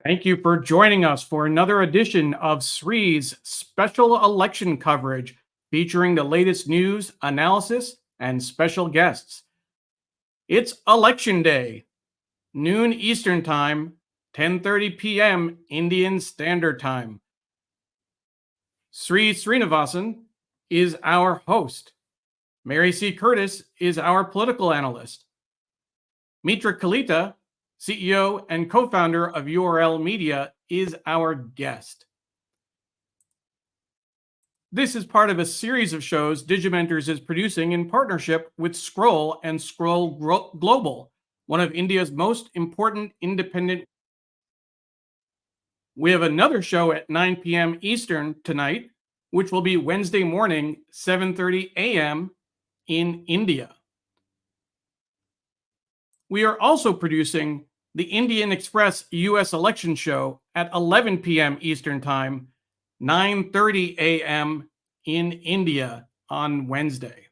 Thank you for joining us for another edition of Sree's special election coverage featuring the latest news, analysis, and special guests. It's Election Day, noon Eastern Time, 10:30 p.m. Indian Standard Time. Sree Sreenivasan is our host. Mary C. Curtis is our political analyst. Mitra Kalita, CEO and co-founder of URL Media, is our guest. This is part of a series of shows Digimentors is producing in partnership with Scroll and Scroll Global, one of India's most important independent. We have another show at 9 p.m. Eastern tonight, which will be Wednesday morning, 7:30 a.m. in India. We are also producing the Indian Express U.S. election show at 11 p.m. Eastern Time, 9:30 a.m. in India on Wednesday.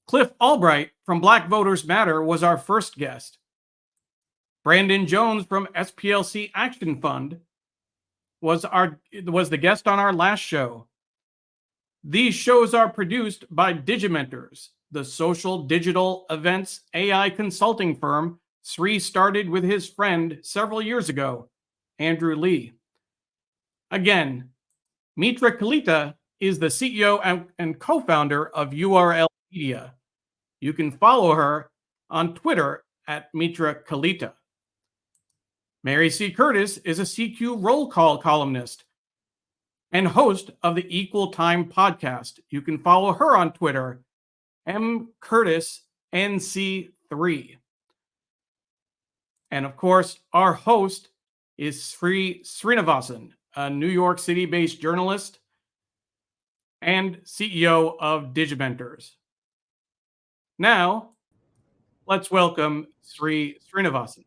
Cliff Albright from Black Voters Matter was our first guest. Brandon Jones from SPLC Action Fund was the guest on our last show. These shows are produced by Digimentors, the social digital events AI consulting firm Sree started with his friend several years ago, Andrew Lee. Again, Mitra Kalita is the CEO and co-founder of URL Media. You can follow her on Twitter at Mitra Kalita. Mary C. Curtis is a CQ roll call columnist and host of the Equal Time podcast. You can follow her on Twitter, mcurtisnc3. And of course, our host is Sree Sreenivasan, a New York City-based journalist and CEO of Digimentors. Now, let's welcome Sree Sreenivasan.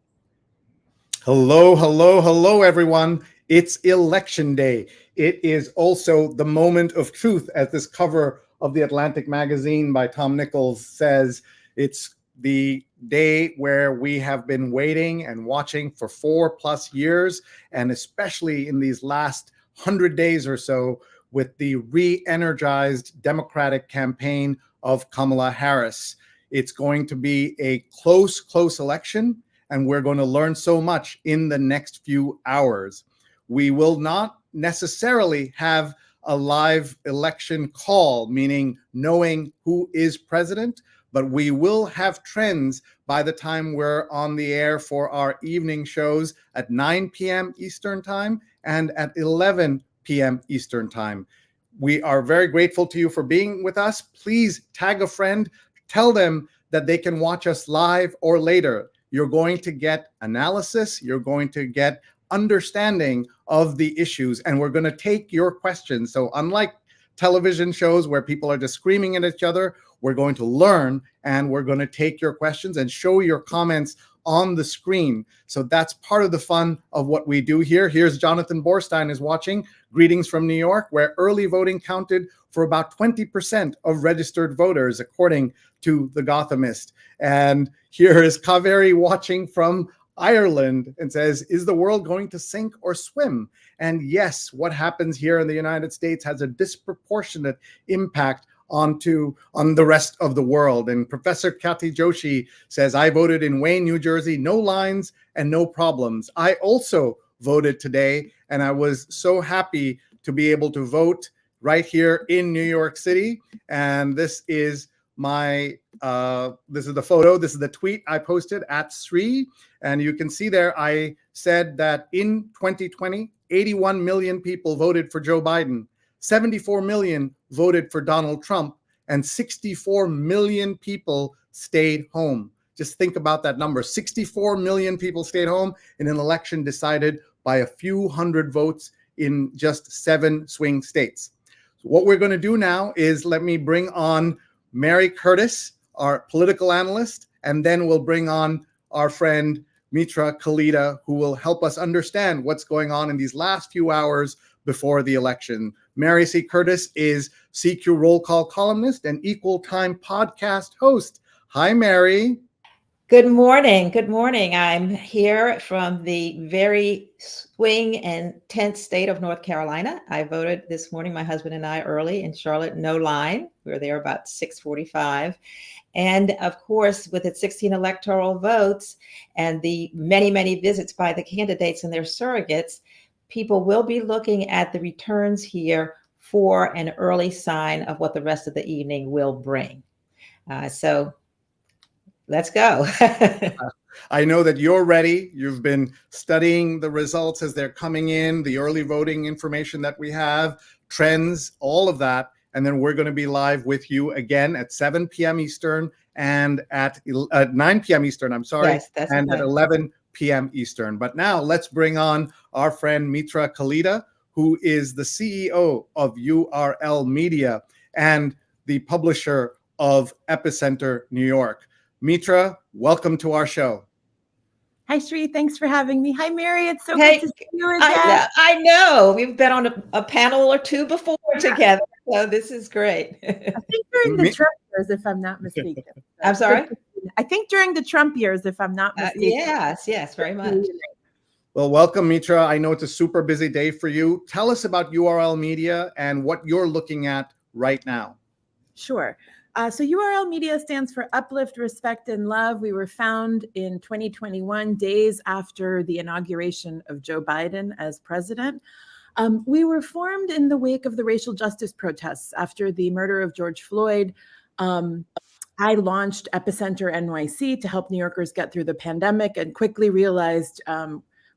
Hello, everyone. It's Election Day. It is also the moment of truth, as this cover of the Atlantic magazine by Tom Nichols says. It's the day where we have been waiting and watching for 4+ years, and especially in these last 100 days or so with the re-energized Democratic campaign of Kamala Harris. It's going to be a close election, and we're going to learn so much in the next few hours. We will not necessarily have a live election call, meaning knowing who is president, but we will have trends by the time we're on the air for our evening shows at 9 p.m. Eastern Time and at 11 p.m. Eastern Time. We are very grateful to you for being with us. Please tag a friend, tell them that they can watch us live or later. You're going to get analysis, you're going to get understanding of the issues, and we're going to take your questions. So unlike television shows where people are just screaming at each other, we're going to learn, and we're going to take your questions and show your comments on the screen. So that's part of the fun of what we do here. Here's Jonathan Borstein is watching. Greetings from New York, where early voting counted for about 20% of registered voters, according to the Gothamist. And here is Kaveri watching from Ireland and says, is the world going to sink or swim? And yes, what happens here in the United States has a disproportionate impact on the rest of the world. And Professor Kathy Joshi says, I voted in Wayne, New Jersey, no lines and no problems. I also voted today, and I was so happy to be able to vote right here in New York City. And this is this is the photo. This is the tweet I posted at Sree. And you can see there, I said that in 2020, 81 million people voted for Joe Biden, 74 million voted for Donald Trump, and 64 million people stayed home. Just think about that number. 64 million people stayed home in an election decided by a few hundred votes in just 7 swing states. So what we're going to do now is let me bring on Mary Curtis, our political analyst, and then we'll bring on our friend Mitra Kalita, who will help us understand what's going on in these last few hours before the election. Mary C. Curtis is CQ Roll Call columnist and Equal Time podcast host. Hi, Mary. Good morning. Good morning. I'm here from the very swing and tense state of North Carolina. I voted this morning, my husband and I, early in Charlotte, no line. We were there about 6:45. And of course, with its 16 electoral votes and the many, many visits by the candidates and their surrogates, people will be looking at the returns here for an early sign of what the rest of the evening will bring. So let's go. I know that you're ready. You've been studying the results as they're coming in, the early voting information that we have, trends, all of that. And then we're going to be live with you again at 7 p.m. Eastern and at 9 p.m. Eastern, Yes, that's and okay. at 11 p.m. Eastern. But now let's bring on our friend Mitra Kalita, who is the CEO of URL Media and the publisher of Epicenter New York. Mitra, welcome to our show. Hi, Sree. Thanks for having me. Hi, Mary. It's so good to see you again. I know. We've been on a panel or two before together, so this is great. I think during the Trump years, if I'm not mistaken. I'm sorry? I think during the Trump years, if I'm not mistaken. Yes, very much. Well, welcome, Mitra. I know it's a super busy day for you. Tell us about URL Media and what you're looking at right now. Sure. So URL Media stands for Uplift, Respect, and Love. We were found in 2021, days after the inauguration of Joe Biden as president. We were formed in the wake of the racial justice protests after the murder of George Floyd. I launched Epicenter NYC to help New Yorkers get through the pandemic and quickly realized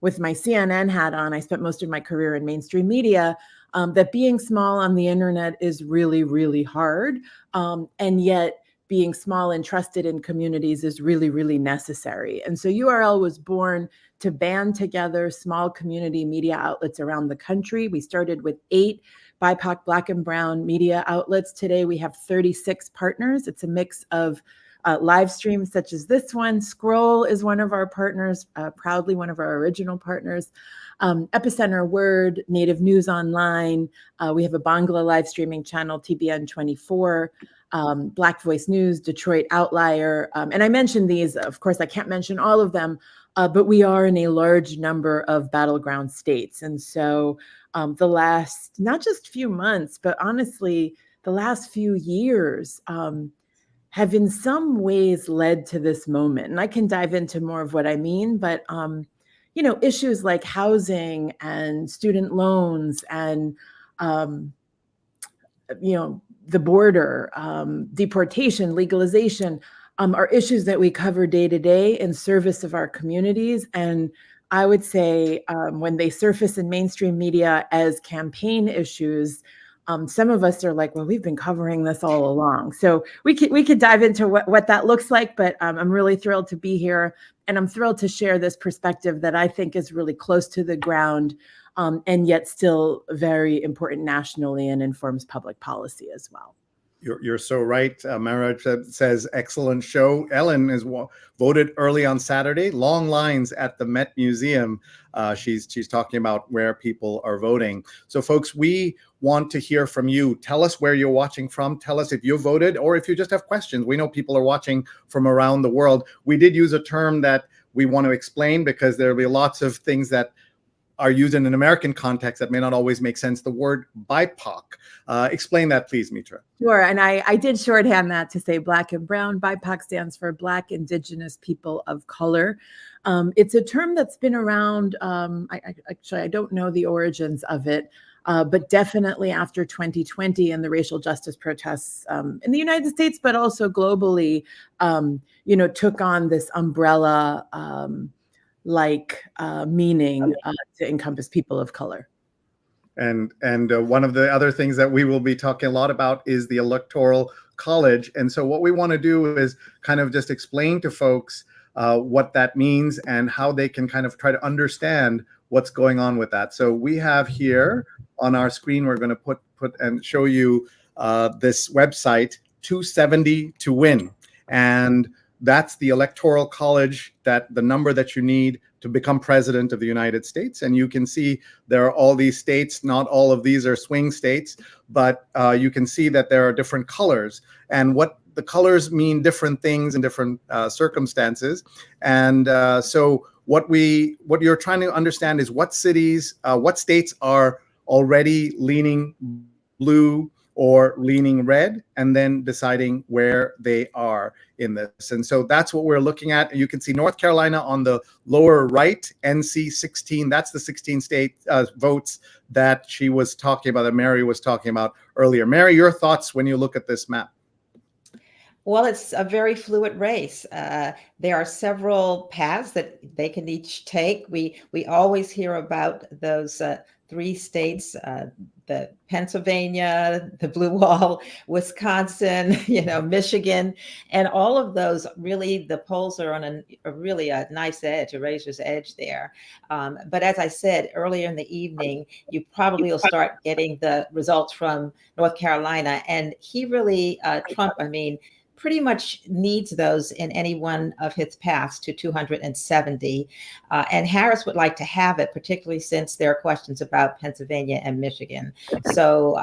with my CNN hat on, I spent most of my career in mainstream media, that being small on the internet is really, really hard. And yet being small and trusted in communities is really, really necessary. And so URL was born to band together small community media outlets around the country. We started with 8 BIPOC, Black and Brown media outlets. Today we have 36 partners. It's a mix of live streams such as this one. Scroll is one of our partners, proudly one of our original partners. Epicenter Word, Native News Online. We have a Bangla live streaming channel, TBN 24, Black Voice News, Detroit Outlier. And I mentioned these, of course, I can't mention all of them, but we are in a large number of battleground states. And so the last, not just few months, but honestly, the last few years have in some ways led to this moment. And I can dive into more of what I mean, but issues like housing and student loans and, the border, deportation, legalization are issues that we cover day to day in service of our communities. And I would say when they surface in mainstream media as campaign issues, some of us are like, well, we've been covering this all along. So we could dive into what that looks like, but I'm really thrilled to be here. And I'm thrilled to share this perspective that I think is really close to the ground and yet still very important nationally and informs public policy as well. You're so right. Mara says, excellent show. Ellen is voted early on Saturday. Long lines at the Met Museum. She's talking about where people are voting. So folks, we want to hear from you. Tell us where you're watching from. Tell us if you voted or if you just have questions. We know people are watching from around the world. We did use a term that we want to explain because there'll be lots of things that are used in an American context that may not always make sense. The word BIPOC. Explain that, please, Mitra. Sure. And I did shorthand that to say Black and Brown. BIPOC stands for Black, Indigenous, People of Color. It's a term that's been around. I don't know the origins of it, but definitely after 2020 and the racial justice protests in the United States, but also globally, took on this umbrella meaning to encompass people of color. And one of the other things that we will be talking a lot about is the Electoral College. And so what we want to do is kind of just explain to folks what that means and how they can kind of try to understand what's going on with that. So we have here on our screen, we're going to put and show you this website, 270 to win. And that's the Electoral College, that the number that you need to become president of the United States. And you can see there are all these states. Not all of these are swing states, but you can see that there are different colors. And what the colors mean different things in different circumstances. And so what you're trying to understand is what states are already leaning blue or leaning red, and then deciding where they are in this. And so that's what we're looking at. You can see North Carolina on the lower right, NC 16. That's the 16 state votes that she was talking about, that Mary was talking about earlier. Mary, your thoughts when you look at this map? Well, it's a very fluid race. There are several paths that they can each take. We always hear about those 3 states, the Pennsylvania, the Blue Wall, Wisconsin, Michigan, and all of those. Really, the polls are on a really nice edge, a razor's edge there. But as I said earlier in the evening, you probably will start getting the results from North Carolina, and he really, Trump, pretty much needs those in any one of his paths to 270. And Harris would like to have it, particularly since there are questions about Pennsylvania and Michigan. So,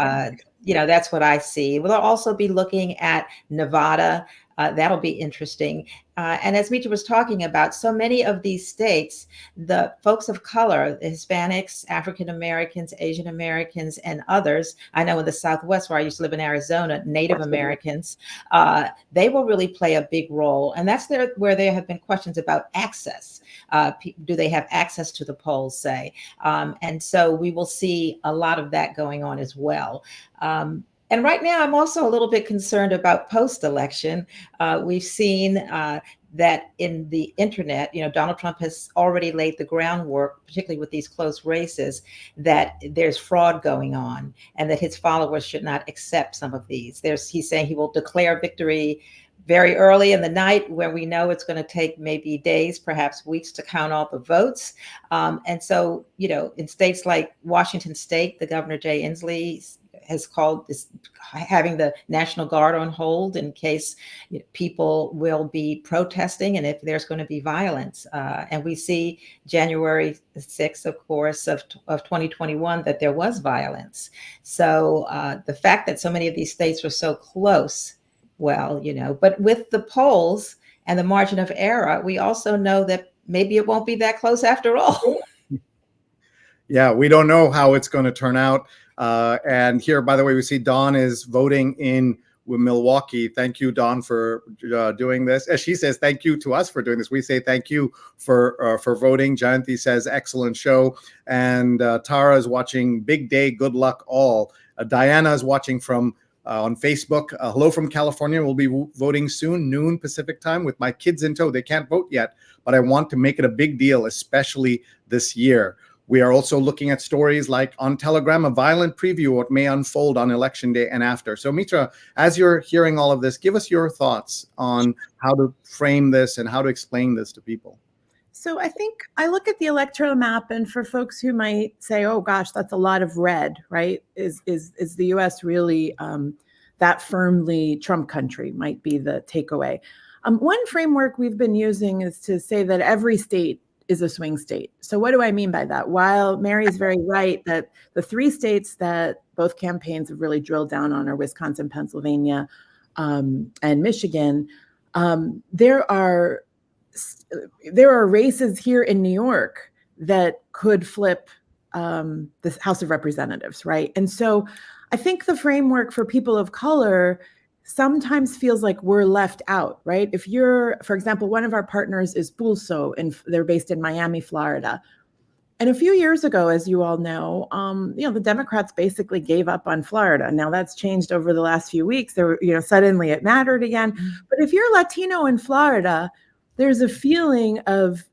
that's what I see. We'll also be looking at Nevada. That'll be interesting. And as Mitra was talking about, so many of these states, the folks of color, the Hispanics, African Americans, Asian Americans, and others, I know in the Southwest, where I used to live in Arizona, Native Americans, they will really play a big role. And that's where there have been questions about access. Do they have access to the polls, say? And so we will see a lot of that going on as well. And right now, I'm also a little bit concerned about post-election. We've seen that in the internet, Donald Trump has already laid the groundwork, particularly with these close races, that there's fraud going on and that his followers should not accept some of these. He's saying he will declare victory very early in the night, where we know it's going to take maybe days, perhaps weeks, to count all the votes. And so, in states like Washington State, the Governor Jay Inslee has called this having the National Guard on hold in case people will be protesting and if there's going to be violence. And we see January 6th, of course, of 2021, that there was violence. So the fact that so many of these states were so close, but with the polls and the margin of error, we also know that maybe it won't be that close after all. Yeah, we don't know how it's going to turn out. And here, by the way, we see Dawn is voting in Milwaukee. Thank you, Dawn, for doing this. As she says, thank you to us for doing this. We say thank you for voting. Jayanti says, excellent show. And Tara is watching. Big day. Good luck all. Diana is watching from on Facebook. Hello from California. We'll be voting soon, noon Pacific time, with my kids in tow. They can't vote yet, but I want to make it a big deal, especially this year. We are also looking at stories like on Telegram, a violent preview of what may unfold on election day and after. So Mitra, as you're hearing all of this, give us your thoughts on how to frame this and how to explain this to people. So I think I look at the electoral map, and for folks who might say, oh gosh, that's a lot of red, right? Is the US really that firmly Trump country, might be the takeaway. One framework we've been using is to say that every state is a swing state. So what do I mean by that? While Mary is very right that the 3 states that both campaigns have really drilled down on are Wisconsin, Pennsylvania, and Michigan, there are races here in New York that could flip the House of Representatives, right? And so I think the framework for people of color sometimes feels like we're left out, right? If you're, for example, one of our partners is Pulso, and they're based in Miami, Florida. And a few years ago, as you all know, the Democrats basically gave up on Florida. Now that's changed over the last few weeks. Suddenly it mattered again. But if you're Latino in Florida, there's a feeling of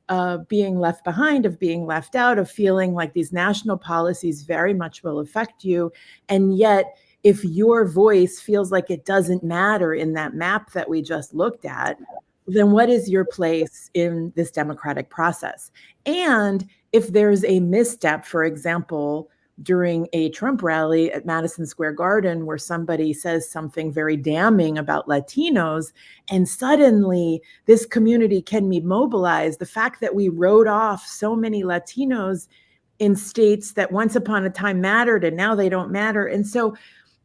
being left behind, of being left out, of feeling like these national policies very much will affect you. And yet, if your voice feels like it doesn't matter in that map that we just looked at, then what is your place in this democratic process? And if there's a misstep, for example, during a Trump rally at Madison Square Garden, where somebody says something very damning about Latinos, and suddenly this community can be mobilized, the fact that we wrote off so many Latinos in states that once upon a time mattered and now they don't matter. And so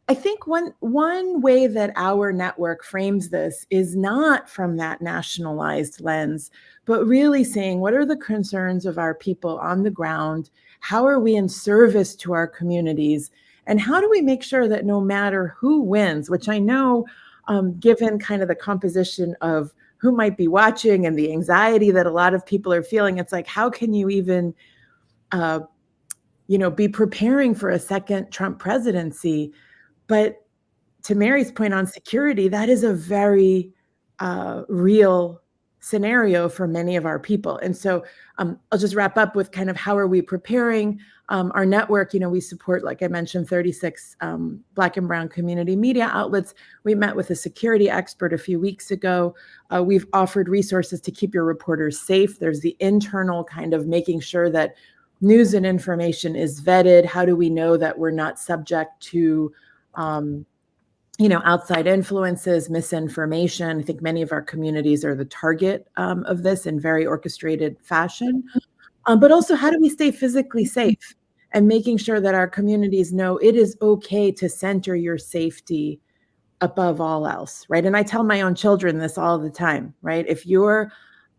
I think one way that our network frames this is not from that nationalized lens, but really saying, what are the concerns of our people on the ground? How are we in service to our communities? And how do we make sure that no matter who wins, which I know, given kind of the composition of who might be watching and the anxiety that a lot of people are feeling, it's like, how can you even, be preparing for a second Trump presidency? But to Mary's point on security, that is a very real scenario for many of our people. And so I'll just wrap up with kind of how are we preparing our network. We support, like I mentioned, 36 Black and Brown community media outlets. We met with a security expert a few weeks ago. We've offered resources to keep your reporters safe. There's the internal kind of making sure that news and information is vetted. How do we know that we're not subject to outside influences, misinformation? I think many of our communities are the target of this in very orchestrated fashion. But also, how do we stay physically safe and making sure that our communities know it is okay to center your safety above all else, right? And I tell my own children this all the time, right? If you're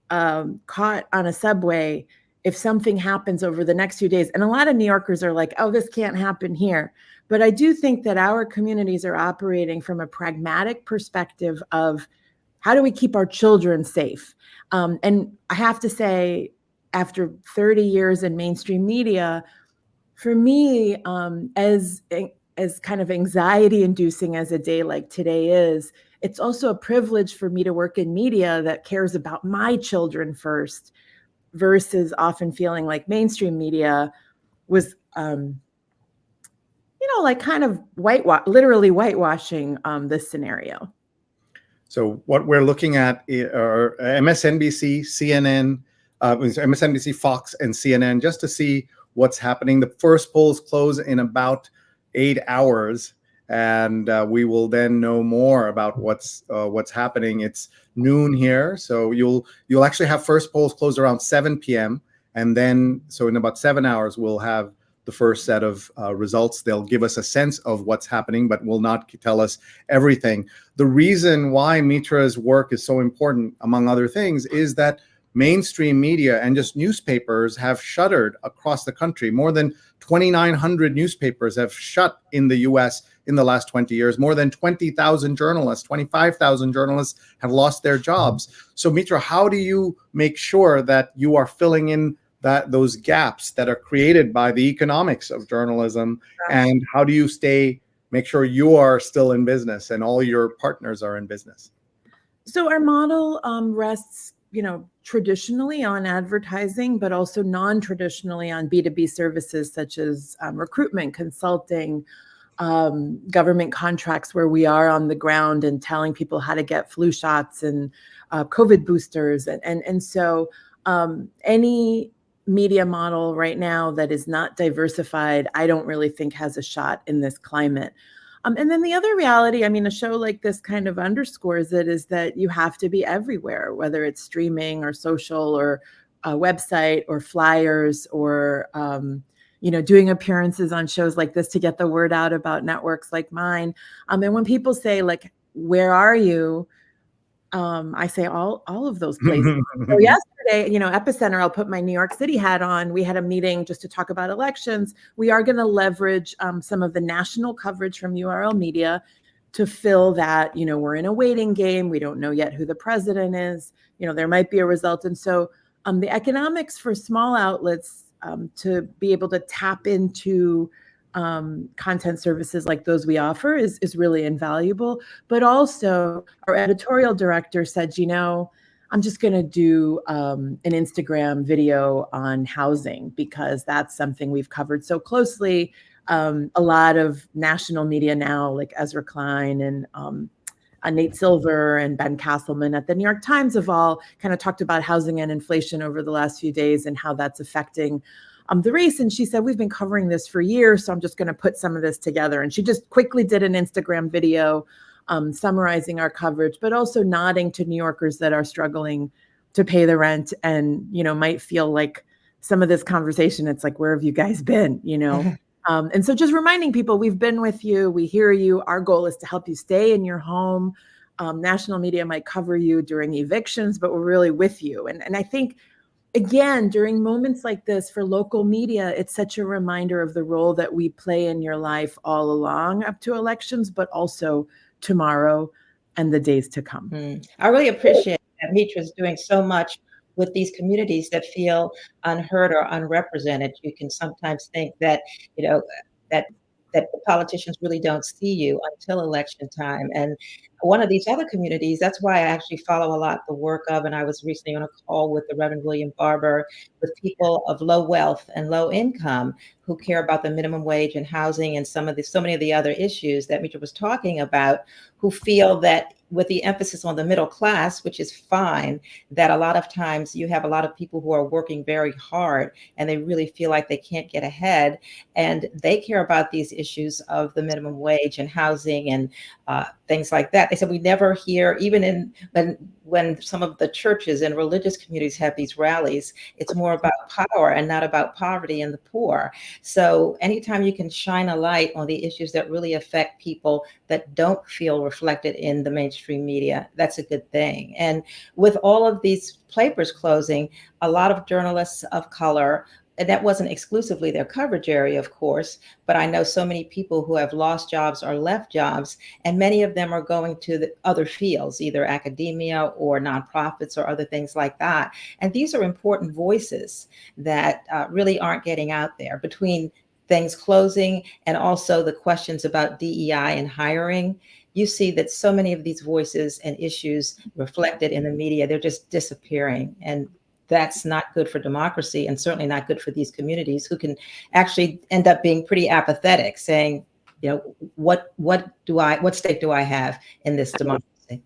caught on a subway, if something happens over the next few days, and a lot of New Yorkers are like, oh, this can't happen here. But I do think that our communities are operating from a pragmatic perspective of how do we keep our children safe? And I have to say, after 30 years in mainstream media, for me, as kind of anxiety inducing as a day like today is, it's also a privilege for me to work in media that cares about my children first, versus often feeling like mainstream media was, like kind of literally whitewashing this scenario. So what we're looking at are MSNBC, CNN, MSNBC, Fox, and CNN, just to see what's happening. The first polls close in about 8 hours, and we will then know more about what's happening. It's noon here, so you'll actually have first polls close around 7 p.m. and then so in about 7 hours we'll have the first set of results. They'll give us a sense of what's happening, but will not tell us everything. The reason why Mitra's work is so important, among other things, is that mainstream media and just newspapers have shuttered across the country. More than 2,900 newspapers have shut in the U.S. in the last 20 years. More than 20,000 journalists, 25,000 journalists have lost their jobs. So Mitra, how do you make sure that you are filling in those gaps that are created by the economics of journalism? And how do you make sure you are still in business and all your partners are in business? So our model rests, traditionally on advertising, but also non-traditionally on B2B services such as recruitment, consulting, government contracts where we are on the ground and telling people how to get flu shots and COVID boosters. And so any media model right now that is not diversified, I don't really think has a shot in this climate. And then the other reality, a show like this kind of underscores it, is that you have to be everywhere, whether it's streaming or social or a website or flyers or, doing appearances on shows like this to get the word out about networks like mine. And when people say, like, where are you? I say all of those places. So yesterday, Epicenter, I'll put my New York City hat on. We had a meeting just to talk about elections. We are going to leverage some of the national coverage from URL Media to fill that, we're in a waiting game. We don't know yet who the president is. There might be a result. And so the economics for small outlets to be able to tap into content services like those we offer is really invaluable. But also our editorial director said, I'm just going to do an Instagram video on housing because that's something we've covered so closely. A lot of national media now, like Ezra Klein and Nate Silver and Ben Castleman at the New York Times have all kind of talked about housing and inflation over the last few days and how that's affecting the race. And she said, we've been covering this for years, so I'm just going to put some of this together. And she just quickly did an Instagram video summarizing our coverage, but also nodding to New Yorkers that are struggling to pay the rent and, might feel like some of this conversation, it's like, where have you guys been? And so just reminding people, we've been with you, we hear you. Our goal is to help you stay in your home. National media might cover you during evictions, but we're really with you. And I think, again, during moments like this for local media, it's such a reminder of the role that we play in your life all along up to elections, but also tomorrow and the days to come. I really appreciate that Mitra is doing so much with these communities that feel unheard or unrepresented. You can sometimes think that, you know, that that the politicians really don't see you until election time. And one of these other communities, that's why I actually follow a lot the work of, and I was recently on a call with the Reverend William Barber, with people of low wealth and low income who care about the minimum wage and housing and so many of the other issues that Mitra was talking about, who feel that with the emphasis on the middle class, which is fine, that a lot of times you have a lot of people who are working very hard and they really feel like they can't get ahead, and they care about these issues of the minimum wage and housing and things like that. They said we never hear, even when some of the churches and religious communities have these rallies, it's more about power and not about poverty and the poor. So anytime you can shine a light on the issues that really affect people that don't feel reflected in the mainstream media, that's a good thing. And with all of these papers closing, a lot of journalists of color, and that wasn't exclusively their coverage area, of course, but I know so many people who have lost jobs or left jobs, and many of them are going to the other fields, either academia or nonprofits or other things like that. And these are important voices that really aren't getting out there, between things closing and also the questions about DEI and hiring. You see that so many of these voices and issues reflected in the media, they're just disappearing. And that's not good for democracy, and certainly not good for these communities who can actually end up being pretty apathetic, saying, you know, what stake do I have in this democracy?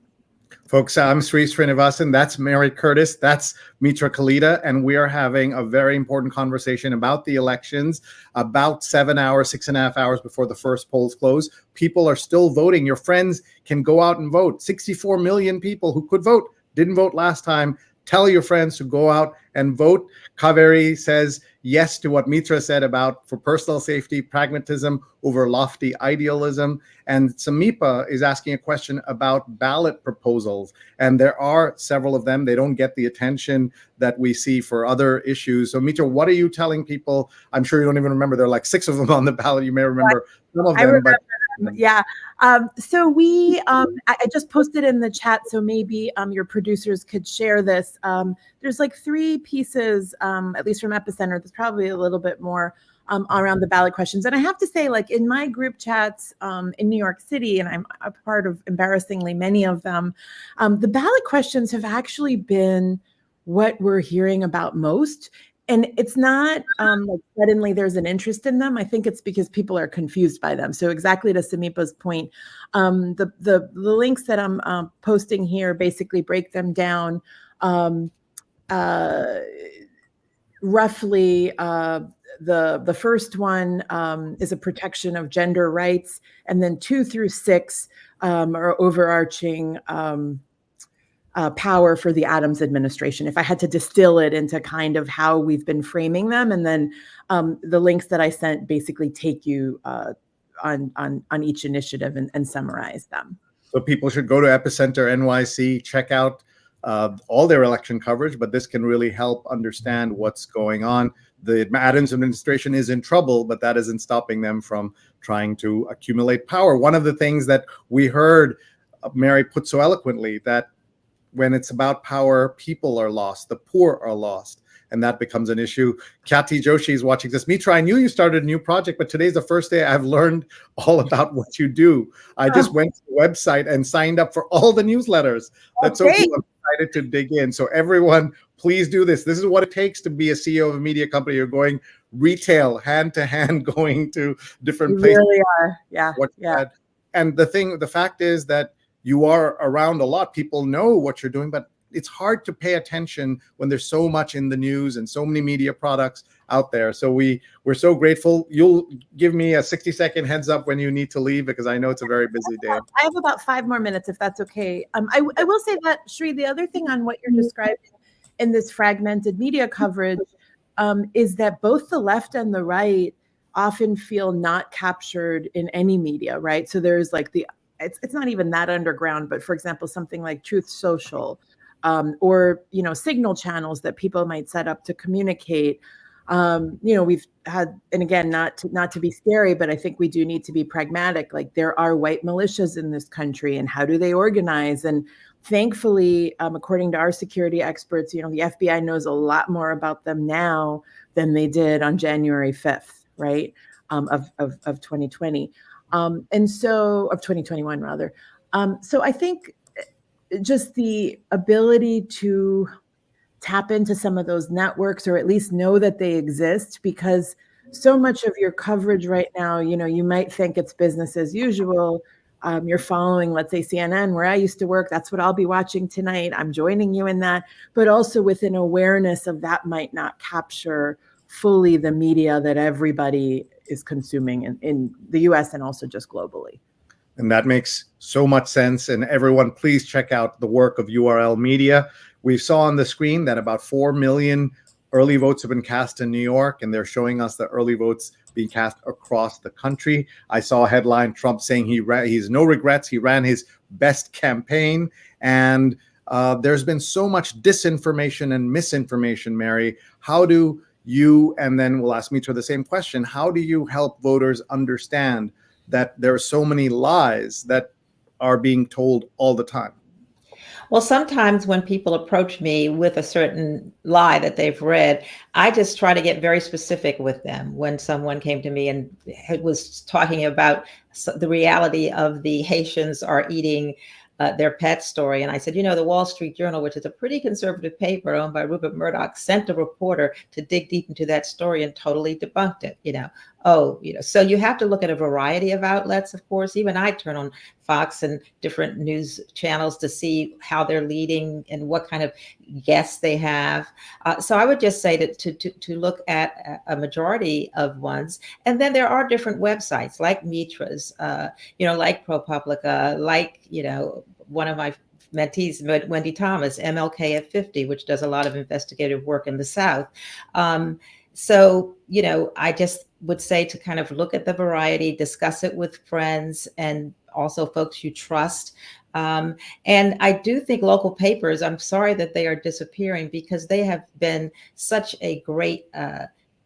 Folks, I'm Sree Sreenivasan. That's Mary Curtis. That's Mitra Kalita. And we are having a very important conversation about the elections, about 6.5 hours before the first polls close. People are still voting. Your friends can go out and vote. 64 million people who could vote didn't vote last time. Tell your friends to go out and vote. Kaveri says yes to what Mitra said about, for personal safety, pragmatism over lofty idealism. And Samipa is asking a question about ballot proposals. And there are several of them. They don't get the attention that we see for other issues. So Mitra, what are you telling people? I'm sure you don't even remember. There are like 6 of them on the ballot. You may remember some of them, but yeah. So I just posted in the chat, so maybe your producers could share this. There's like 3 pieces, at least from Epicenter. There's probably a little bit more around the ballot questions. And I have to say, like in my group chats in New York City, and I'm a part of embarrassingly many of them, the ballot questions have actually been what we're hearing about most. And it's not like suddenly there's an interest in them. I think it's because people are confused by them. So exactly to Samipa's point, the links that I'm posting here basically break them down roughly. The first one is a protection of gender rights, and then 2 through 6 are overarching power for the Adams administration, if I had to distill it into kind of how we've been framing them. And then the links that I sent basically take you on each initiative and summarize them. So people should go to Epicenter NYC, check out all their election coverage, but this can really help understand what's going on. The Adams administration is in trouble, but that isn't stopping them from trying to accumulate power. One of the things that we heard Mary put so eloquently, that when it's about power, people are lost, the poor are lost, and that becomes an issue. Kati Joshi is watching this. Mitra, I knew you started a new project, but today's the first day I've learned all about what you do. I just went to the website and signed up for all the newsletters. That's so cool. I'm excited to dig in. So everyone, please do this. This is what it takes to be a CEO of a media company. You're going retail, hand to hand, going to different places. Really are. Yeah. And the fact is that you are around a lot. People know what you're doing, but it's hard to pay attention when there's so much in the news and so many media products out there. So we're so grateful. You'll give me a 60-second heads up when you need to leave, because I know it's a very busy day. I have about 5 more minutes, if that's okay. I will say that, Sree, the other thing on what you're describing in this fragmented media coverage is that both the left and the right often feel not captured in any media, right? So there's like it's not even that underground, but for example, something like Truth Social, or signal channels that people might set up to communicate. We've had, and again, not to be scary, but I think we do need to be pragmatic. Like, there are white militias in this country, and how do they organize? And thankfully, according to our security experts, the FBI knows a lot more about them now than they did on January 5th, right? Of 2020. And so of 2021 rather. So I think just the ability to tap into some of those networks, or at least know that they exist, because so much of your coverage right now, you might think it's business as usual. You're following, let's say, CNN, where I used to work. That's what I'll be watching tonight. I'm joining you in that, but also with an awareness of that might not capture fully the media that everybody is consuming in the US and also just globally. And that makes so much sense. And everyone, please check out the work of URL Media. We saw on the screen that about 4 million early votes have been cast in New York, and they're showing us the early votes being cast across the country. I saw a headline, Trump saying he's no regrets. He ran his best campaign. And there's been so much disinformation and misinformation, Mary. How do you, and then we'll ask Mitra the same question, how do you help voters understand that there are so many lies that are being told all the time? Well, sometimes when people approach me with a certain lie that they've read, I just try to get very specific with them. When someone came to me and was talking about the reality of the Haitians are eating their pet story. And I said, the Wall Street Journal, which is a pretty conservative paper owned by Rupert Murdoch, sent a reporter to dig deep into that story and totally debunked it. So you have to look at a variety of outlets, of course. Even I turn on Fox and different news channels to see how they're leading and what kind of guests they have. So I would just say to look at a majority of ones. And then there are different websites like Mitra's, like ProPublica, like, one of my mentees, Wendy Thomas, MLK at 50, which does a lot of investigative work in the South. So, I just would say to kind of look at the variety, discuss it with friends and also folks you trust. And I do think local papers, I'm sorry that they are disappearing, because they have been such a great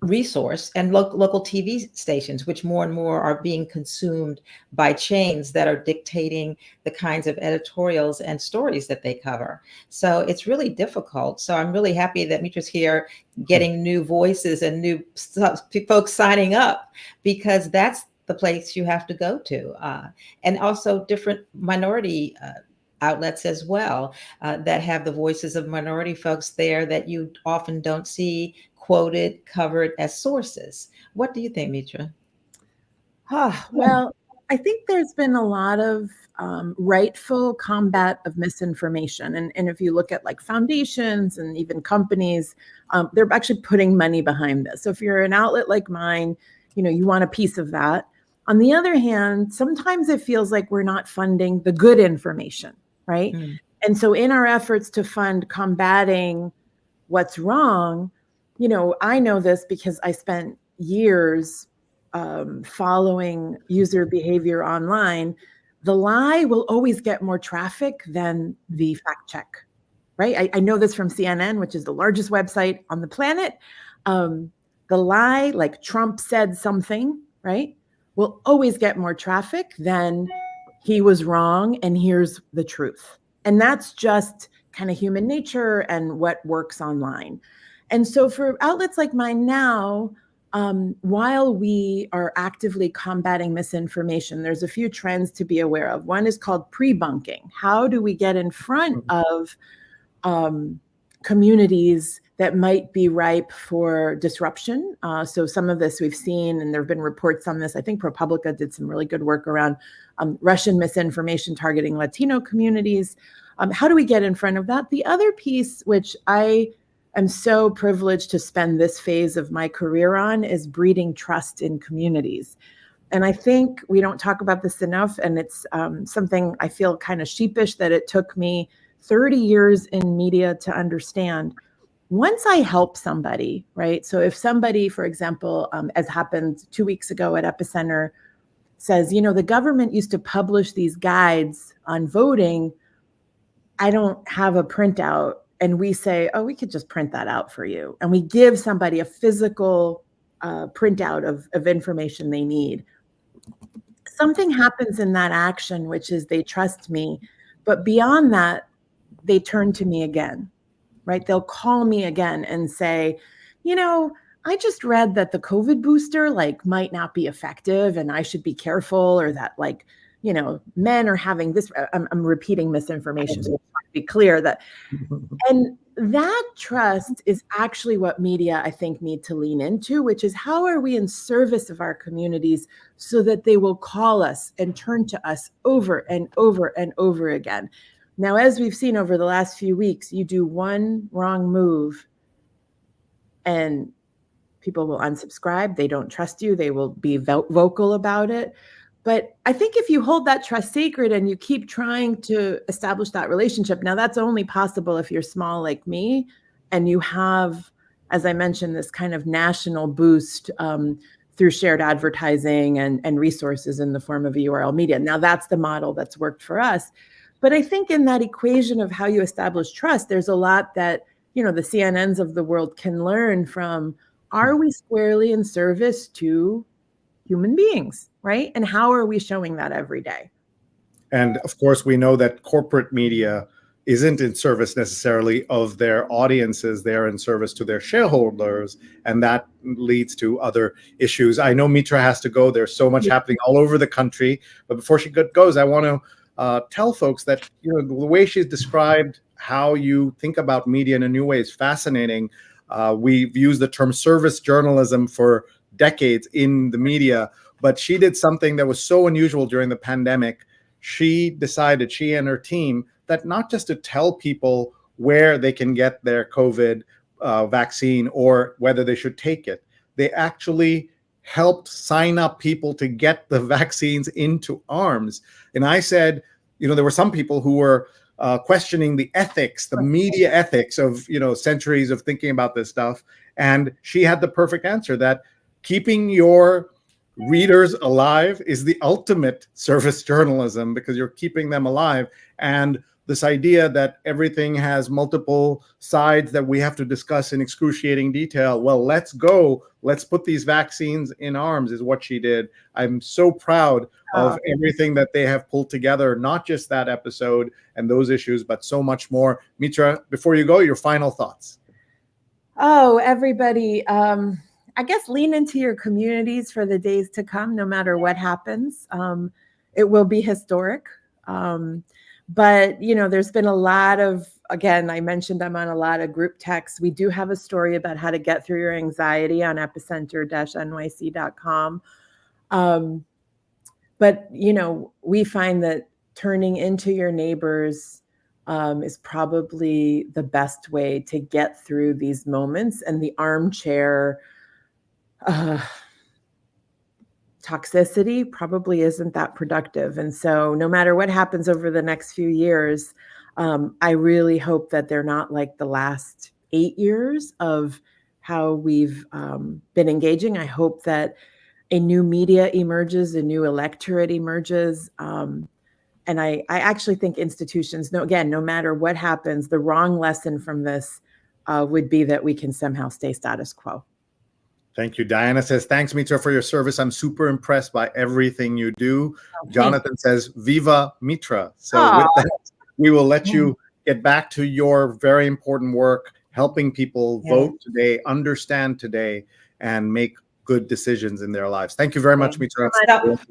resource, and local TV stations, which more and more are being consumed by chains that are dictating the kinds of editorials and stories that they cover. So it's really difficult. So I'm really happy that Mitra's here getting new voices and new folks signing up, because that's the place you have to go to. And also different minority outlets as well that have the voices of minority folks there that you often don't see quoted, covered as sources. What do you think, Mitra? Well, I think there's been a lot of rightful combat of misinformation. And if you look at like foundations and even companies, they're actually putting money behind this. So if you're an outlet like mine, you want a piece of that. On the other hand, sometimes it feels like we're not funding the good information, right? Mm. And so in our efforts to fund combating what's wrong, I know this because I spent years following user behavior online. The lie will always get more traffic than the fact check, right? I know this from CNN, which is the largest website on the planet. The lie, like Trump said something, right, will always get more traffic than he was wrong and here's the truth. And that's just kind of human nature and what works online. And so for outlets like mine now, while we are actively combating misinformation, there's a few trends to be aware of. One is called pre-bunking. How do we get in front of communities that might be ripe for disruption? So some of this we've seen, and there have been reports on this. I think ProPublica did some really good work around Russian misinformation targeting Latino communities. How do we get in front of that? The other piece, which I'm so privileged to spend this phase of my career on, is breeding trust in communities. And I think we don't talk about this enough, and it's something I feel kind of sheepish that it took me 30 years in media to understand. once I help somebody, right? So if somebody, for example, as happened 2 weeks ago at Epicenter, says, the government used to publish these guides on voting, I don't have a printout. And we say, oh, we could just print that out for you. And we give somebody a physical printout of information they need. Something happens in that action, which is they trust me. But beyond that, they turn to me again, right? They'll call me again and say, I just read that the COVID booster might not be effective and I should be careful, or that men are having this. I'm repeating misinformation, so to be clear that, and that trust is actually what media, I think, need to lean into, which is how are we in service of our communities so that they will call us and turn to us over and over and over again. Now, as we've seen over the last few weeks, you do one wrong move and people will unsubscribe. They don't trust you. They will be vocal about it. But I think if you hold that trust sacred and you keep trying to establish that relationship, now that's only possible if you're small like me and you have, as I mentioned, this kind of national boost through shared advertising and resources in the form of a URL media. Now that's the model that's worked for us. But I think in that equation of how you establish trust, there's a lot that, the CNNs of the world can learn from. Are we squarely in service to human beings, right? And how are we showing that every day? And of course, we know that corporate media isn't in service necessarily of their audiences. They're in service to their shareholders, and that leads to other issues. I know Mitra has to go. There's so much happening all over the country. But before she goes, I want to tell folks that the way she's described how you think about media in a new way is fascinating. We've used the term service journalism for decades in the media, but she did something that was so unusual during the pandemic. She decided, she and her team, that not just to tell people where they can get their COVID vaccine or whether they should take it, they actually helped sign up people to get the vaccines into arms. And I said, there were some people who were questioning the ethics, the media ethics of, centuries of thinking about this stuff. And she had the perfect answer that keeping your readers alive is the ultimate service journalism, because you're keeping them alive. And this idea that everything has multiple sides that we have to discuss in excruciating detail. Well, let's put these vaccines in arms is what she did. I'm so proud of everything that they have pulled together, not just that episode and those issues, but so much more. Mitra, before you go, your final thoughts. Oh, everybody, I guess lean into your communities for the days to come, no matter what happens. It will be historic. But, there's been a lot of, again, I mentioned I'm on a lot of group texts. We do have a story about how to get through your anxiety on epicenter-nyc.com. But, we find that turning into your neighbors is probably the best way to get through these moments. And the armchair toxicity probably isn't that productive. And so no matter what happens over the next few years, I really hope that they're not like the last 8 years of how we've been engaging. I hope that a new media emerges, a new electorate emerges. And I actually think institutions, no matter what happens, the wrong lesson from this would be that we can somehow stay status quo. Thank you. Diana says, thanks, Mitra, for your service. I'm super impressed by everything you do. Jonathan says, Viva Mitra. So with that, we will let you get back to your very important work, helping people vote today, understand today, and make good decisions in their lives. Thank you very much, Mitra.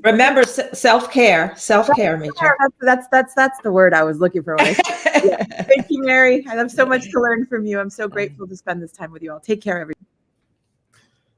Remember, self-care, Mitra. That's the word I was looking for. Thank you, Mary. I have so much to learn from you. I'm so grateful to spend this time with you all. Take care, everyone.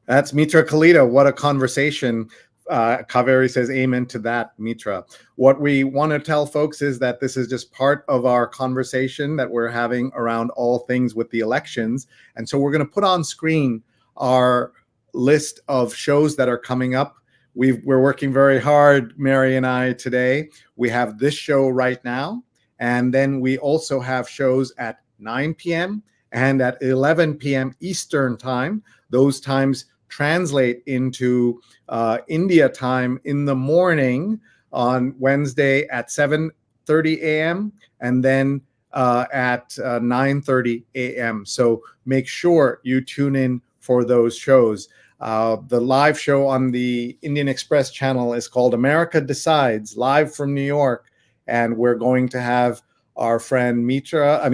That's Mitra Kalita. What a conversation. Kaveri says amen to that, Mitra. What we want to tell folks is that this is just part of our conversation that we're having around all things with the elections. And so we're going to put on screen our list of shows that are coming up. We're working very hard, Mary and I, today. We have this show right now. And then we also have shows at 9 p.m. and at 11 p.m. Eastern time. Those times translate into India time in the morning on Wednesday at 7:30 a.m. and then at 9:30 a.m. So make sure you tune in for those shows. The live show on the Indian Express channel is called America Decides, live from New York. And we're going to have our friend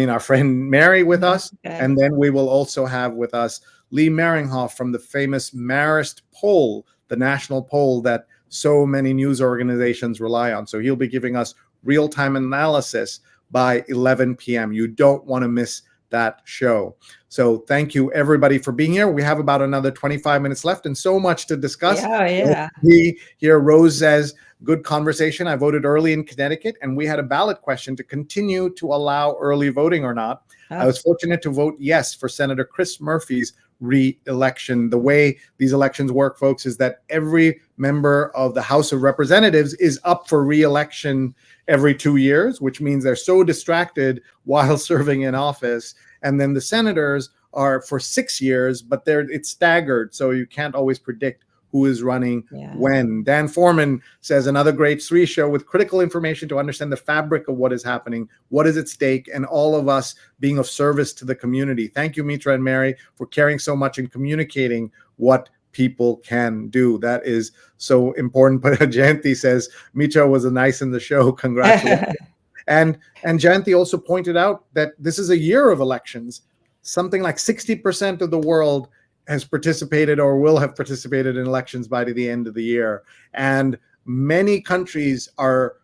our friend Mary with us. Okay. And then we will also have with us Lee Meringhoff from the famous Marist poll, the national poll that so many news organizations rely on. So he'll be giving us real-time analysis by 11 p.m. You don't want to miss that show. So thank you everybody for being here. We have about another 25 minutes left and so much to discuss. Yeah. We here, Rose says, good conversation. I voted early in Connecticut and we had a ballot question to continue to allow early voting or not. I was fortunate to vote yes for Senator Chris Murphy's re-election. The way these elections work, folks, is that every member of the House of Representatives is up for re-election every 2 years, which means they're so distracted while serving in office. And then the senators are for 6 years, but it's staggered, so you can't always predict who is running when. Dan Foreman says, another great Sree show with critical information to understand the fabric of what is happening, what is at stake, and all of us being of service to the community. Thank you, Mitra and Mary, for caring so much and communicating what people can do. That is so important. But Jayanti says, Mitra was a nice in the show. Congratulations. And Jayanti also pointed out that this is a year of elections. Something like 60% of the world has participated or will have participated in elections by the end of the year. And many countries are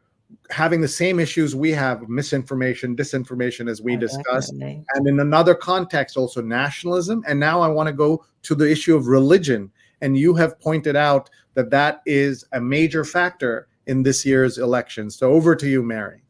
having the same issues we have, misinformation, disinformation, as we discussed. And in another context, also nationalism. And now I want to go to the issue of religion. And you have pointed out that that is a major factor in this year's election. So over to you, Mary.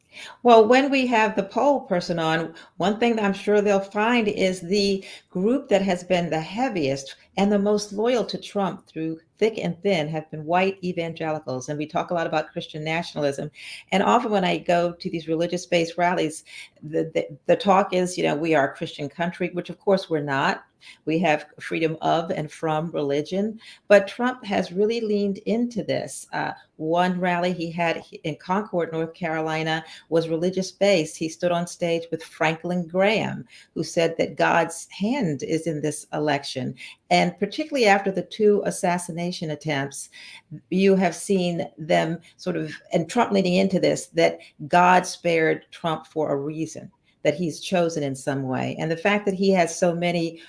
Well, when we have the poll person on, one thing that I'm sure they'll find is the group that has been the heaviest and the most loyal to Trump through thick and thin have been white evangelicals. And we talk a lot about Christian nationalism. And often when I go to these religious-based rallies, the talk is, we are a Christian country, which of course we're not. We have freedom of and from religion, but Trump has really leaned into this. One rally he had in Concord, North Carolina, was religious-based. He stood on stage with Franklin Graham, who said that God's hand is in this election. And particularly after the 2 assassination attempts, you have seen them and Trump leaning into this, that God spared Trump for a reason, that he's chosen in some way. And the fact that he has so many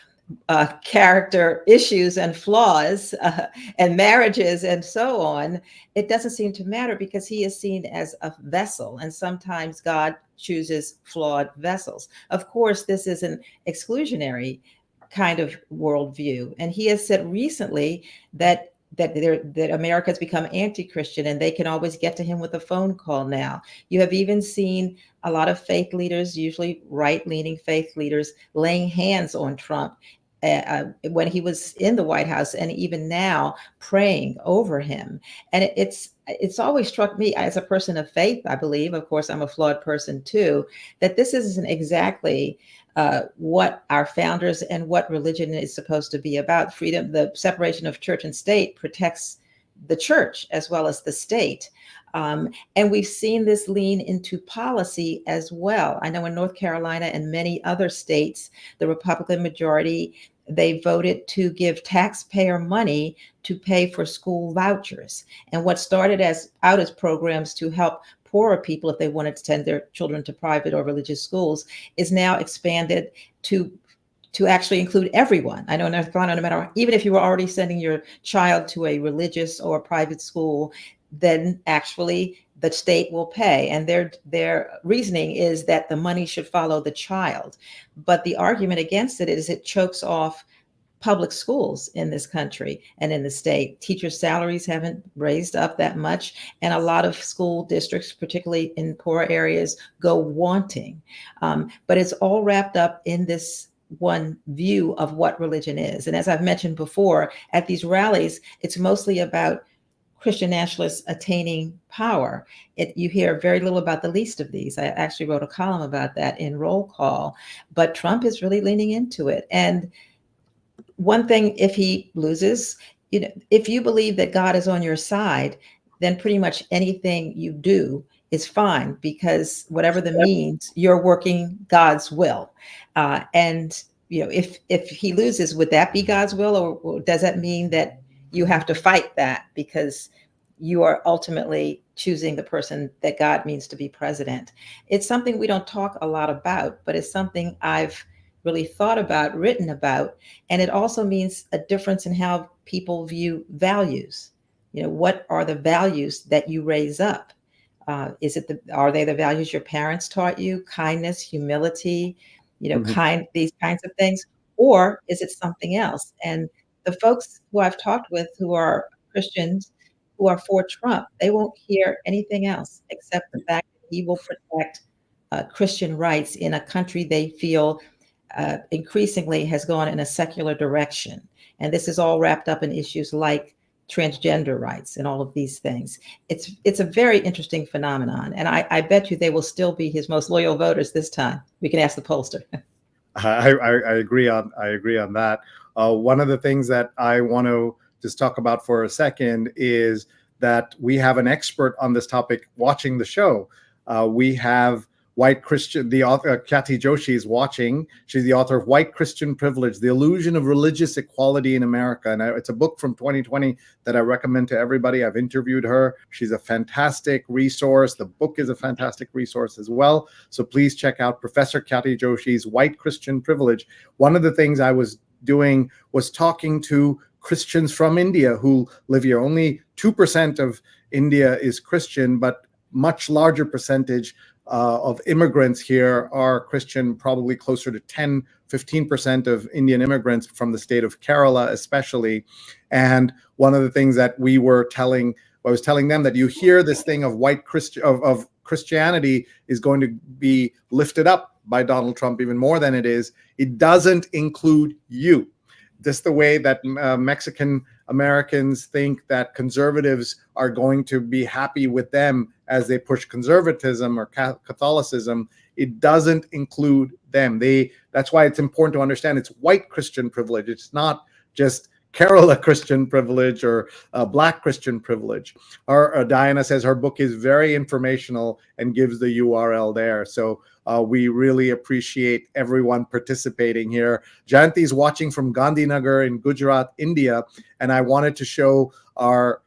character issues and flaws and marriages and so on, it doesn't seem to matter because he is seen as a vessel. And sometimes God chooses flawed vessels. Of course, this is an exclusionary kind of worldview. And he has said recently that America has become anti-Christian and they can always get to him with a phone call now. You have even seen a lot of faith leaders, usually right-leaning faith leaders, laying hands on Trump when he was in the White House and even now praying over him. And it's always struck me as a person of faith, I believe, of course, I'm a flawed person too, that this isn't exactly what our founders and what religion is supposed to be about. Freedom, the separation of church and state protects the church as well as the state. And we've seen this lean into policy as well. I know in North Carolina and many other states, the Republican majority, they voted to give taxpayer money to pay for school vouchers. And what started out as programs to help poorer people if they wanted to send their children to private or religious schools is now expanded to actually include everyone. I know in North Carolina, no matter, even if you were already sending your child to a religious or private school, then actually the state will pay. And their reasoning is that the money should follow the child. But the argument against it is it chokes off public schools in this country and in the state. Teachers' salaries haven't raised up that much. And a lot of school districts, particularly in poor areas, go wanting. But it's all wrapped up in this one view of what religion is. And as I've mentioned before, at these rallies, it's mostly about Christian nationalists attaining power. You hear very little about the least of these. I actually wrote a column about that in Roll Call, but Trump is really leaning into it. And one thing, if he loses, if you believe that God is on your side, then pretty much anything you do is fine, because whatever the means, you're working God's will. And if he loses, would that be God's will, or does that mean that you have to fight that because you are ultimately choosing the person that God means to be president? It's something we don't talk a lot about, but it's something I've really thought about, written about. And it also means a difference in how people view values. What are the values that you raise up? Are they the values your parents taught you? Kindness, humility, these kinds of things, or is it something else? And the folks who I've talked with who are Christians who are for Trump, they won't hear anything else except the fact that he will protect Christian rights in a country they feel increasingly has gone in a secular direction. And this is all wrapped up in issues like transgender rights and all of these things. It's a very interesting phenomenon. And I bet you they will still be his most loyal voters this time. We can ask the pollster. I agree on that. One of the things that I want to just talk about for a second is that we have an expert on this topic watching the show. We have White Christian, the author Kathy Joshi is watching. She's the author of White Christian Privilege: The Illusion of Religious Equality in America. And it's a book from 2020 that I recommend to everybody. I've interviewed her. She's a fantastic resource. The book is a fantastic resource as well. So please check out Professor Kathy Joshi's White Christian Privilege. One of the things I was doing was talking to Christians from India who live here. Only 2% of India is Christian, but much larger percentage of immigrants here are Christian, probably closer to 10-15% of Indian immigrants from the state of Kerala, especially. And one of the things that I was telling them, that you hear this thing of white of Christianity is going to be lifted up by Donald Trump even more than it is. It doesn't include you. Just the way that Mexican Americans think that conservatives are going to be happy with them as they push conservatism or Catholicism, it doesn't include them. That's why it's important to understand it's white Christian privilege. It's not just Kerala Christian privilege or Black Christian privilege. Diana says her book is very informational and gives the URL there. So we really appreciate everyone participating here. Jayanti's watching from Gandhinagar in Gujarat, India, and I wanted to show our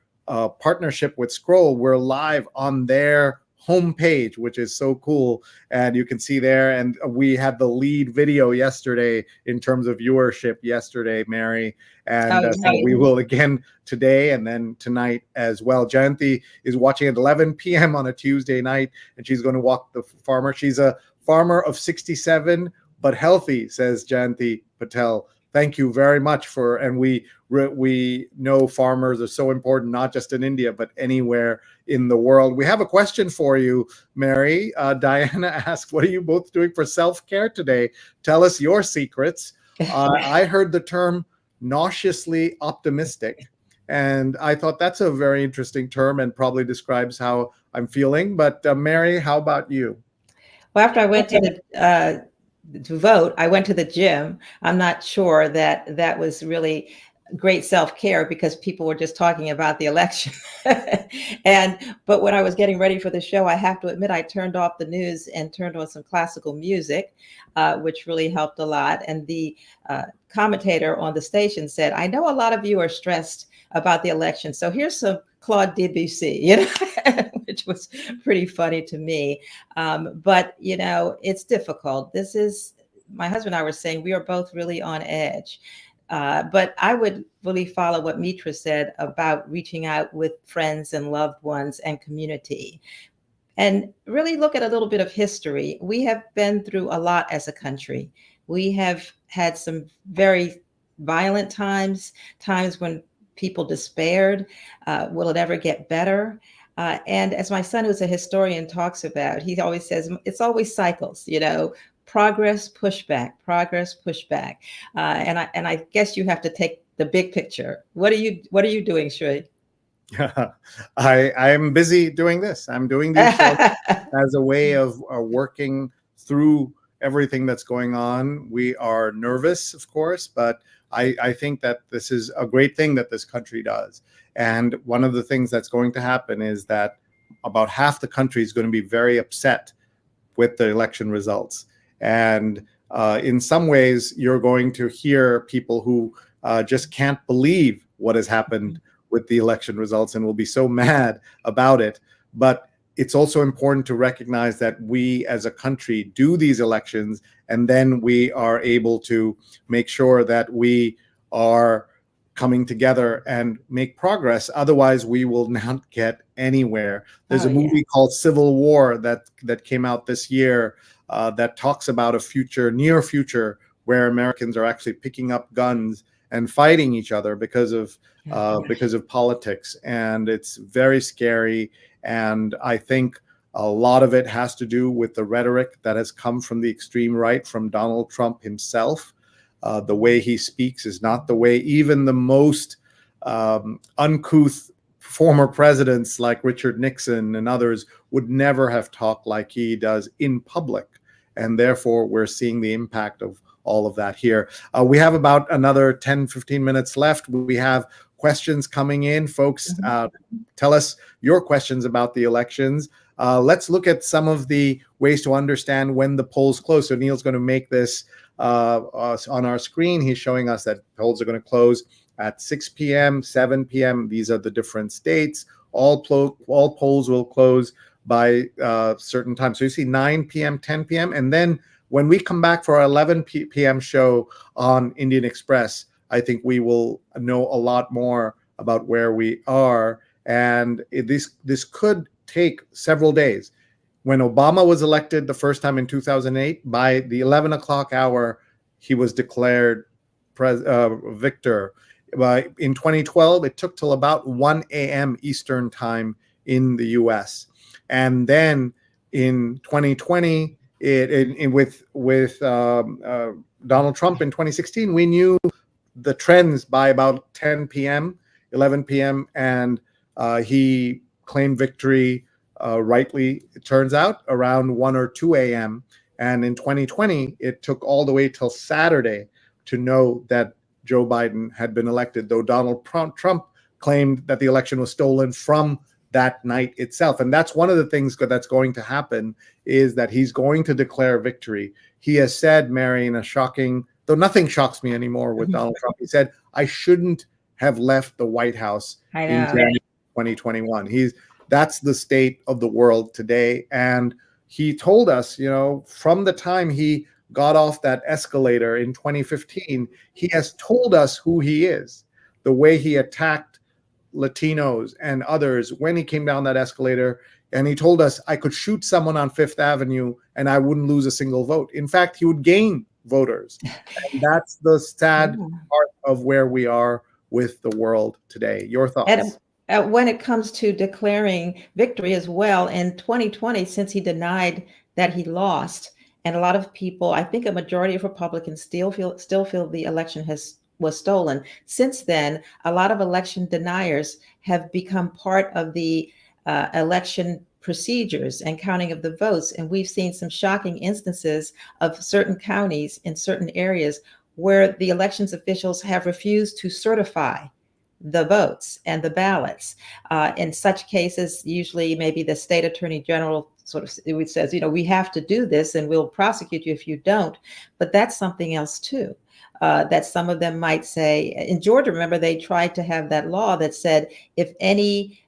partnership with Scroll. We're live on their homepage, which is so cool, and you can see there. And we had the lead video yesterday in terms of viewership yesterday, Mary, and so we will again today and then tonight as well. Jayanti is watching at 11 p.m. on a Tuesday night, and she's going to walk the farmer. She's a farmer of 67 but healthy, says Jayanti Patel. Thank you very much and we know farmers are so important, not just in India, but anywhere in the world. We have a question for you, Mary. Diana asked, what are you both doing for self-care today? Tell us your secrets. I heard the term nauseously optimistic, and I thought that's a very interesting term and probably describes how I'm feeling. But Mary, how about you? Well, after I went to vote, I went to the gym. I'm not sure that was really great self-care because people were just talking about the election. But when I was getting ready for the show, I have to admit, I turned off the news and turned on some classical music, which really helped a lot. And the commentator on the station said, I know a lot of you are stressed about the election, so here's some Claude Debussy, which was pretty funny to me. But, it's difficult. My husband and I were saying we are both really on edge. But I would really follow what Mitra said about reaching out with friends and loved ones and community. And really look at a little bit of history. We have been through a lot as a country. We have had some very violent times when people despaired. Will it ever get better? And as my son, who's a historian, talks about, he always says, it's always cycles, progress, pushback, progress, pushback. And I guess you have to take the big picture. What are you doing, Sree? I am busy doing this. I'm doing these shows as a way of working through everything that's going on. We are nervous, of course, but I think that this is a great thing that this country does. And one of the things that's going to happen is that about half the country is going to be very upset with the election results. And in some ways, you're going to hear people who just can't believe what has happened with the election results and will be so mad about it. But it's also important to recognize that we as a country do these elections, and then we are able to make sure that we are coming together and make progress. Otherwise, we will not get anywhere. There's a movie called Civil War that came out this year that talks about a future, near future, where Americans are actually picking up guns and fighting each other because of politics, and it's very scary. And I think a lot of it has to do with the rhetoric that has come from the extreme right, from Donald Trump himself. The way he speaks is not the way even the most uncouth former presidents like Richard Nixon and others would never have talked like he does in public. And therefore, we're seeing the impact of all of that here. We have about another 10, 15 minutes left. We have questions coming in. Folks, tell us your questions about the elections. Let's look at some of the ways to understand when the polls close. So Neil's going to make this on our screen. He's showing us that polls are going to close at 6 p.m., 7 p.m. These are the different states. All polls will close by certain times. So you see 9 p.m., 10 p.m. And then when we come back for our 11 p.m. show on Indian Express, I think we will know a lot more about where we are. And this could take several days. When Obama was elected the first time in 2008, by the 11 o'clock hour, he was declared victor. In 2012, it took till about 1 a.m. Eastern time in the U.S. And then in 2020, with Donald Trump in 2016, we knew the trends by about 10 p.m., 11 p.m., and he claimed victory rightly, it turns out, around 1 or 2 a.m. And in 2020, it took all the way till Saturday to know that Joe Biden had been elected, though Donald Trump claimed that the election was stolen from that night itself. And that's one of the things that's going to happen, is that he's going to declare victory. He has said, Mary, in a shocking, though nothing shocks me anymore with Donald Trump, he said, I shouldn't have left the White House in January 2021. That's the state of the world today. And he told us, from the time he got off that escalator in 2015, he has told us who he is, the way he attacked Latinos and others when he came down that escalator. And he told us, I could shoot someone on Fifth Avenue and I wouldn't lose a single vote. In fact, he would gain voters. And that's the sad part of where we are with the world today. Your thoughts? And when it comes to declaring victory as well, in 2020, since he denied that he lost, and a lot of people, I think a majority of Republicans still feel the election was stolen. Since then, a lot of election deniers have become part of the election procedures and counting of the votes. And we've seen some shocking instances of certain counties in certain areas where the elections officials have refused to certify the votes and the ballots. In such cases, usually maybe the state attorney general sort of says, we have to do this and we'll prosecute you if you don't. But that's something else too. That some of them might say, in Georgia, remember, they tried to have that law that said if any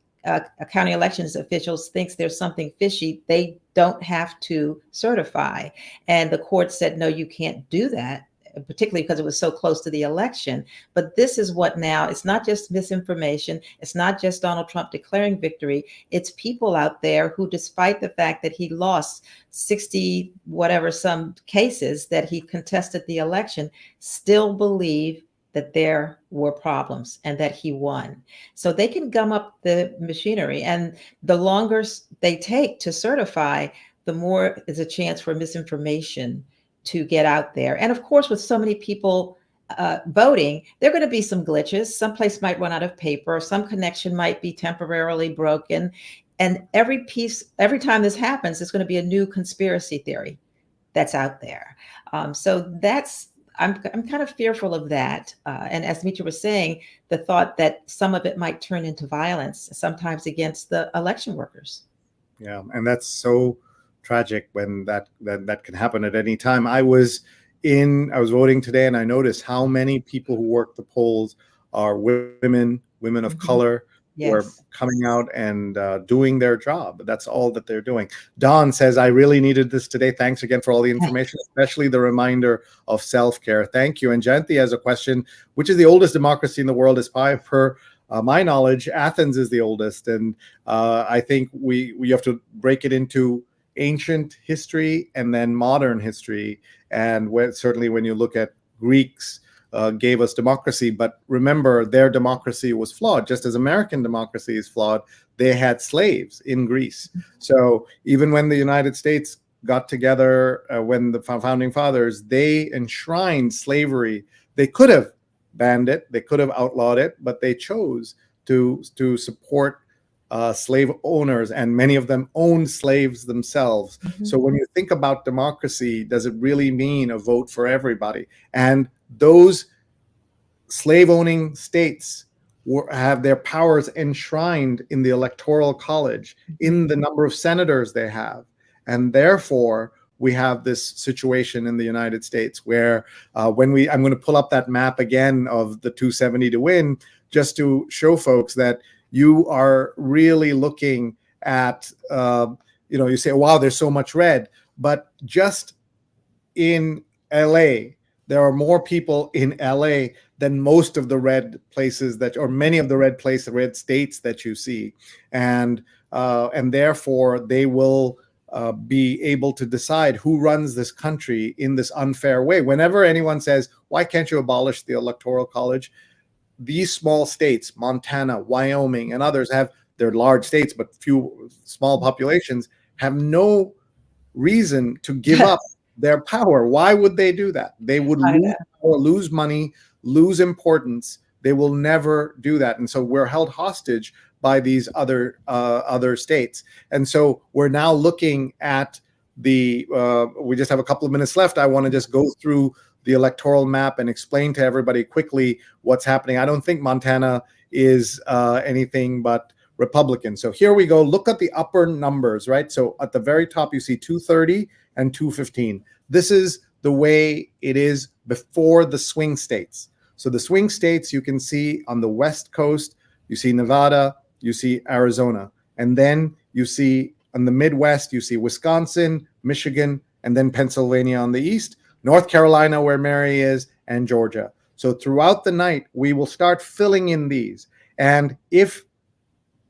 county elections officials thinks there's something fishy, they don't have to certify. And the court said, no, you can't do that, particularly because it was so close to the election. But this is what now, it's not just misinformation. It's not just Donald Trump declaring victory. It's people out there who, despite the fact that he lost 60 whatever some cases that he contested the election, still believe that there were problems and that he won. So they can gum up the machinery. And the longer they take to certify, the more is a chance for misinformation to get out there. And of course, with so many people voting, there are going to be some glitches. Some place might run out of paper. Some connection might be temporarily broken. And every time this happens, there's going to be a new conspiracy theory that's out there. So I'm kind of fearful of that. And as Mitra was saying, the thought that some of it might turn into violence, sometimes against the election workers. Yeah, and that's so tragic when that can happen at any time. I was voting today, and I noticed how many people who work the polls are women of color, who are coming out and doing their job. That's all that they're doing. Don says, I really needed this today. Thanks again for all the information, especially the reminder of self-care. Thank you. And Jayanti has a question: which is the oldest democracy in the world? As per my knowledge, Athens is the oldest. And I think we have to break it into ancient history and then modern history. And certainly when you look at Greeks, gave us democracy, but remember, their democracy was flawed, just as American democracy is flawed. They had slaves in Greece. So even when the United States got together, when the founding fathers, they enshrined slavery. They could have banned it, they could have outlawed it, but they chose to support slave owners, and many of them owned slaves themselves. So when you think about democracy, does it really mean a vote for everybody? And those slave-owning states have their powers enshrined in the Electoral College, in the number of senators they have. And therefore, we have this situation in the United States where I'm going to pull up that map again of the 270 to win, just to show folks that you are really looking at, you say, wow, there's so much red. But just in LA, there are more people in LA than most of the red places or many of the red states that you see. And therefore, they will be able to decide who runs this country in this unfair way. Whenever anyone says, why can't you abolish the Electoral College? These small states, Montana, Wyoming, and others they're large states, but few small populations, have no reason to give up their power. Why would they do that? They would lose power, lose money, lose importance. They will never do that. And so we're held hostage by these other states. And so we're now looking at we just have a couple of minutes left. I want to just go through the electoral map and explain to everybody quickly what's happening. I don't think Montana is anything but Republican. So here we go. Look at the upper numbers, right? So at the very top, you see 230 and 215. This is the way it is before the swing states. So the swing states, you can see on the West Coast, you see Nevada, you see Arizona. And then you see on the Midwest, you see Wisconsin, Michigan, and then Pennsylvania on the East, North Carolina, where Mary is, and Georgia. So throughout the night, we will start filling in these. And if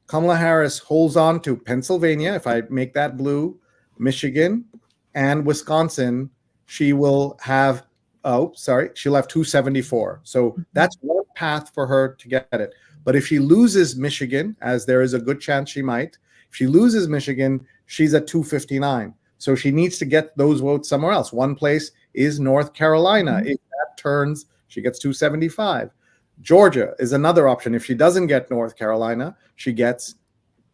Kamala Harris holds on to Pennsylvania, if I make that blue, Michigan, and Wisconsin, she will have, she'll have 274. So that's one path for her to get it. But if she loses Michigan, as there is a good chance she might, if she loses Michigan, she's at 259. So she needs to get those votes somewhere else. One place is North Carolina. If that turns, she gets 275. Georgia is another option. If she doesn't get North Carolina, she gets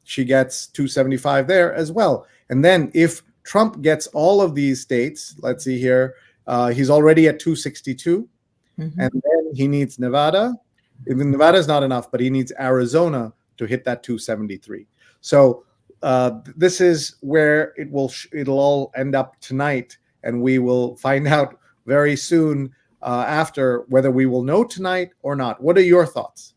275 there as well. And then if Trump gets all of these states, let's see here, he's already at 262. And then he needs Nevada. Even Nevada is not enough, but he needs Arizona to hit that 273. So this is where it'll all end up tonight, and we will find out very soon after whether we will know tonight or not. What are your thoughts?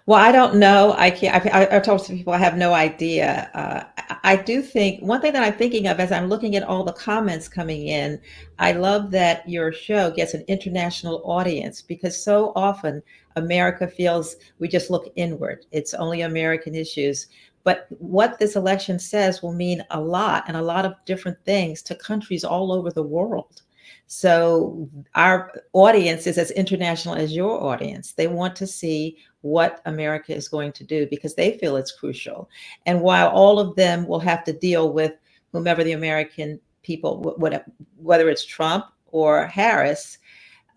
Well, I don't know. I can't. I told some people I have no idea. I do think one thing that I'm thinking of as I'm looking at all the comments coming in, I love that your show gets an international audience, because so often America feels we just look inward. It's only American issues. But what this election says will mean a lot, and a lot of different things to countries all over the world. So our audience is as international as your audience. They want to see what America is going to do because they feel it's crucial. And while all of them will have to deal with whomever the American people, whether it's Trump or Harris,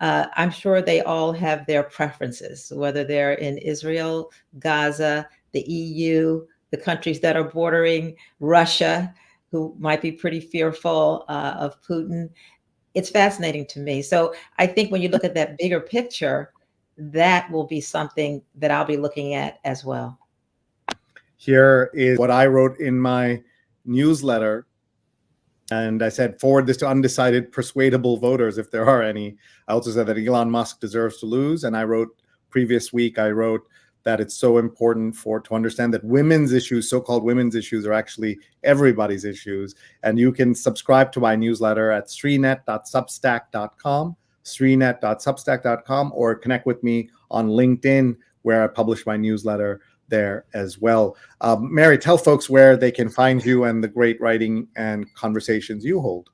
I'm sure they all have their preferences, whether they're in Israel, Gaza, the EU, the countries that are bordering Russia, who might be pretty fearful of Putin. It's fascinating to me. So I think when you look at that bigger picture, that will be something that I'll be looking at as well. Here is what I wrote in my newsletter. And I said, forward this to undecided, persuadable voters, if there are any. I also said that Elon Musk deserves to lose. And I wrote previous week, I wrote that it's so important to understand that women's issues, so-called women's issues, are actually everybody's issues. And you can subscribe to my newsletter at sreenet.substack.com, sreenet.substack.com, or connect with me on LinkedIn, where I publish my newsletter there as well. Mary, tell folks where they can find you and the great writing and conversations you hold.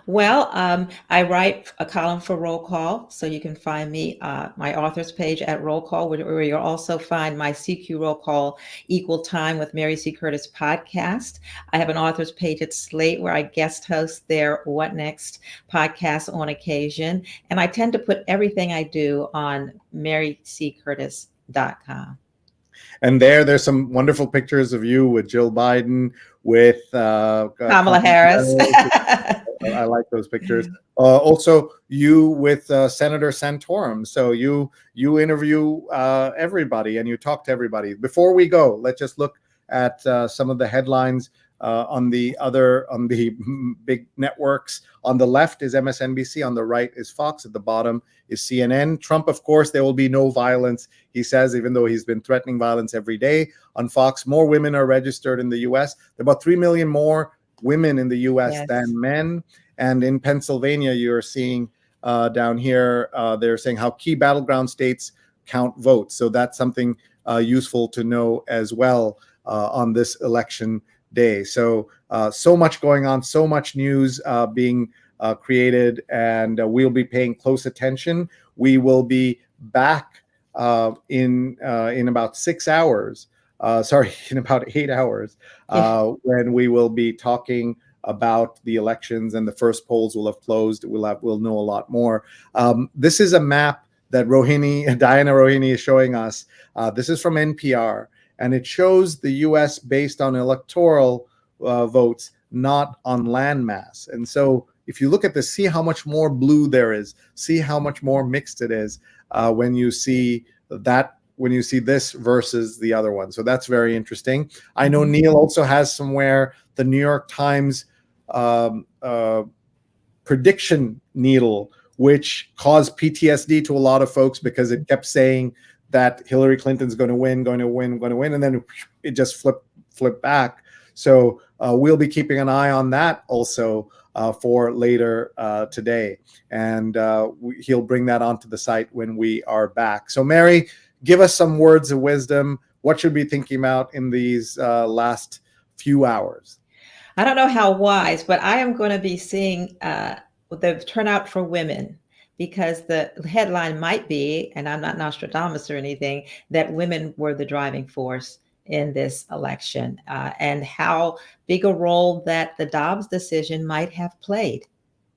Well, I write a column for Roll Call, so you can find me, my authors page at Roll Call, where you'll also find my CQ Roll Call Equal Time with Mary C. Curtis podcast. I have an authors page at Slate where I guest host their What Next podcast on occasion, and I tend to put everything I do on maryccurtis.com. And there's some wonderful pictures of you with Jill Biden, with Kamala Harris. I like those pictures. Also, you with Senator Santorum. So you interview everybody and you talk to everybody. Before we go, let's just look at some of the headlines on the big networks. On the left is MSNBC. On the right is Fox. At the bottom is CNN. Trump, of course, there will be no violence, he says, even though he's been threatening violence every day. On Fox, more women are registered in the U.S. There are about 3 million more women in the U.S. than men. And in Pennsylvania, you're seeing down here, they're saying how key battleground states count votes. So that's something useful to know as well on this election day. So much going on, so much news being created, and we'll be paying close attention. We will be back in about 6 hours. In about 8 hours, when we will be talking about the elections and the first polls will have closed. We'll know a lot more. This is a map that Diana Rohini is showing us. This is from NPR, and it shows the U.S. based on electoral votes, not on landmass. And so if you look at this, see how much more blue there is, see how much more mixed it is when you see this versus the other one. So that's very interesting. I know Neil also has somewhere the New York Times prediction needle, which caused PTSD to a lot of folks because it kept saying that Hillary Clinton's going to win, and then it just flipped back. So we'll be keeping an eye on that also for later today. And he'll bring that onto the site when we are back. So Mary, give us some words of wisdom. What should we be thinking about in these last few hours? I don't know how wise, but I am going to be seeing the turnout for women, because the headline might be, and I'm not Nostradamus or anything, that women were the driving force in this election, and how big a role that the Dobbs decision might have played.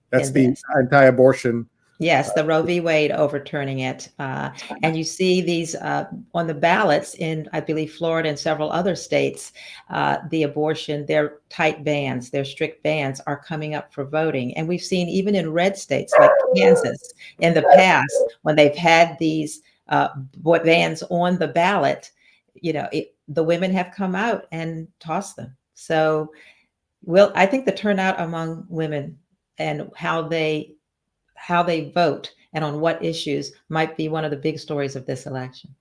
That's the anti-abortion. Yes, the Roe v. Wade overturning it. And you see these on the ballots in, I believe, Florida and several other states, the abortion, their tight bans, their strict bans are coming up for voting. And we've seen even in red states like Kansas in the past, when they've had these bans on the ballot, the women have come out and tossed them. So I think the turnout among women and how they vote and on what issues might be one of the big stories of this election.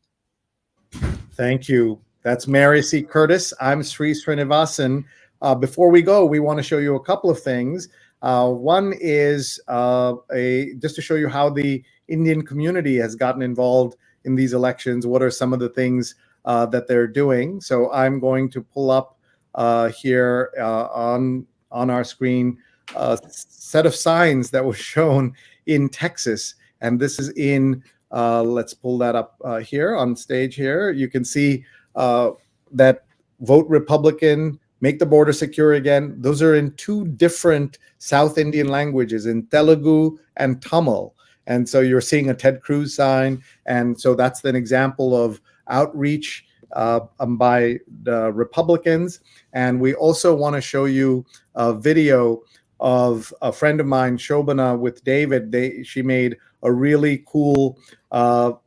Thank you. That's Mary C. Curtis. I'm Sree Sreenivasan. Before we go, we want to show you a couple of things. One is just to show you how the Indian community has gotten involved in these elections. What are some of the things that they're doing? So I'm going to pull up here on our screen a set of signs that was shown in Texas. And this is in, let's pull that up here on stage here. You can see that vote Republican, make the border secure again. Those are in two different South Indian languages, in Telugu and Tamil. And so you're seeing a Ted Cruz sign. And so that's an example of outreach by the Republicans. And we also want to show you a video of a friend of mine, Shobana, with David. She made a really cool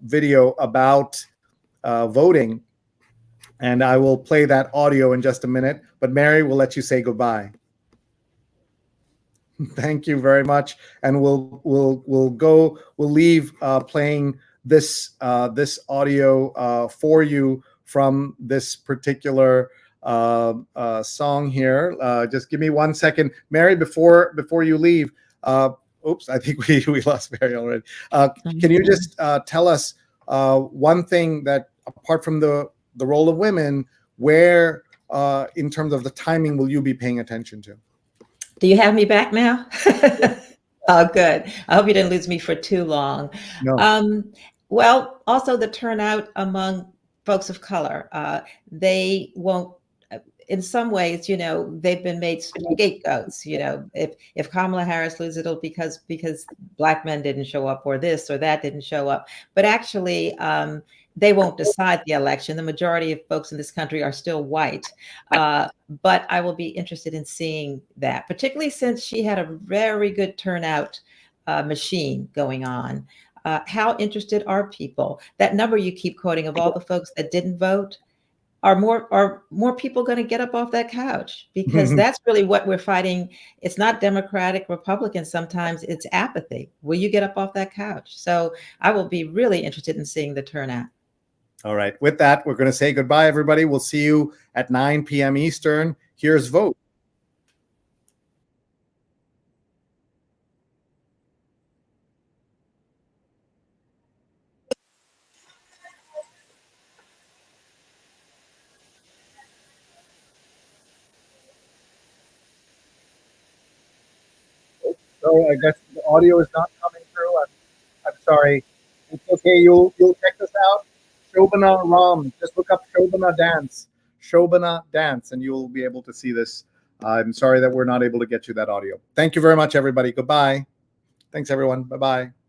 video about voting. And I will play that audio in just a minute. But Mary, we'll let you say goodbye. Thank you very much, and we'll leave playing this audio for you from this particular song here. Just give me 1 second, Mary, before you leave. Oops, I think we lost Mary already. Can you just tell us one thing that, apart from the role of women, where in terms of the timing will you be paying attention to? Do you have me back now? Oh, good. I hope you didn't lose me for too long. No. Well, also the turnout among folks of color. They won't, in some ways, they've been made scapegoats. If Kamala Harris loses, it'll because Black men didn't show up, or this or that didn't show up. But actually, they won't decide the election. The majority of folks in this country are still white. But I will be interested in seeing that, particularly since she had a very good turnout machine going on. How interested are people? That number you keep quoting of all the folks that didn't vote, are more people going to get up off that couch? Because that's really what we're fighting. It's not Democratic, Republican. Sometimes it's apathy. Will you get up off that couch? So I will be really interested in seeing the turnout. All right. With that, we're going to say goodbye, everybody. We'll see you at 9 p.m. Eastern. Here's Vote. So I guess the audio is not coming through. I'm sorry. It's okay. You'll check this out. Shobana Ram. Just look up Shobana Dance, and you'll be able to see this. I'm sorry that we're not able to get you that audio. Thank you very much, everybody. Goodbye. Thanks, everyone. Bye-bye.